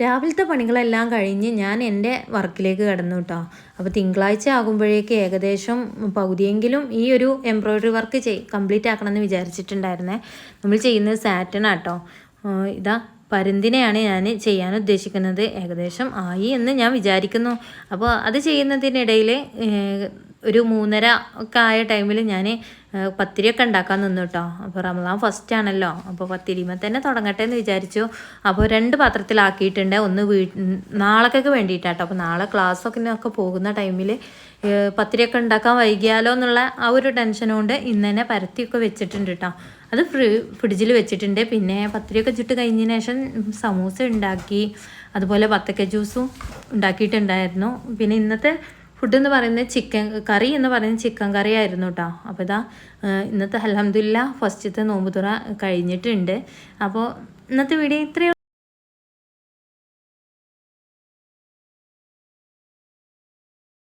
രാവിലത്തെ പണികളെല്ലാം കഴിഞ്ഞ് ഞാൻ എൻ്റെ വർക്കിലേക്ക് കടന്നു കേട്ടോ. അപ്പോൾ തിങ്കളാഴ്ച ആകുമ്പോഴേക്ക് ഏകദേശം പകുതിയെങ്കിലും ഈ ഒരു എംബ്രോയ്ഡറി വർക്ക് കംപ്ലീറ്റ് ആക്കണമെന്ന് വിചാരിച്ചിട്ടുണ്ടായിരുന്നേ. നമ്മൾ ചെയ്യുന്നത് സാറ്റനാണ് കേട്ടോ. ഇതാ പരുന്തിനെയാണ് ഞാൻ ചെയ്യാൻ ഉദ്ദേശിക്കുന്നത്. ഏകദേശം ആയി എന്ന് ഞാൻ വിചാരിക്കുന്നു. അപ്പോൾ അത് ചെയ്യുന്നതിനിടയിൽ ഒരു 3:30 ഒക്കെ ആയ ടൈമിൽ ഞാൻ പത്തിരിയൊക്കെ ഉണ്ടാക്കാൻ നിന്നു കേട്ടോ. അപ്പോൾ റമദാൻ ഫസ്റ്റ് ആണല്ലോ, അപ്പോൾ പത്തിരിമ തന്നെ തുടങ്ങട്ടെ എന്ന് വിചാരിച്ചു. അപ്പോൾ 2 പാത്രത്തിലാക്കിയിട്ടുണ്ട്. ഒന്ന് നാളേക്കൊക്കെ വേണ്ടിയിട്ടാട്ടോ. അപ്പോൾ നാളെ ക്ലാസ്സൊക്കെ പോകുന്ന ടൈമിൽ പത്തിരിയൊക്കെ ഉണ്ടാക്കാൻ വൈകിയാലോ എന്നുള്ള ആ ഒരു ടെൻഷൻ കൊണ്ട് ഇന്ന് തന്നെ പരത്തിയൊക്കെ വെച്ചിട്ടുണ്ട് കേട്ടോ. അത് ഫ്രിഡ്ജിൽ വെച്ചിട്ടുണ്ട്. പിന്നെ പത്തിരിയൊക്കെ ചുട്ട് കഴിഞ്ഞതിന് ശേഷം സമൂസ ഉണ്ടാക്കി, അതുപോലെ ബത്തക്ക ജ്യൂസും ഉണ്ടാക്കിയിട്ടുണ്ടായിരുന്നു. പിന്നെ ഇന്നത്തെ ഫുഡ് എന്ന് പറയുന്നത് ചിക്കൻ കറി എന്ന് പറയുന്നത് ചിക്കൻ കറി ആയിരുന്നു കേട്ടോ. അപ്പോൾ ഇതാ ഇന്നത്തെ അൽഹംദുലില്ലാ ഫസ്റ്റത്തെ നോമ്പ് തുറ കഴിഞ്ഞിട്ടുണ്ട്. അപ്പോൾ ഇന്നത്തെ വീഡിയോ ഇത്രയും.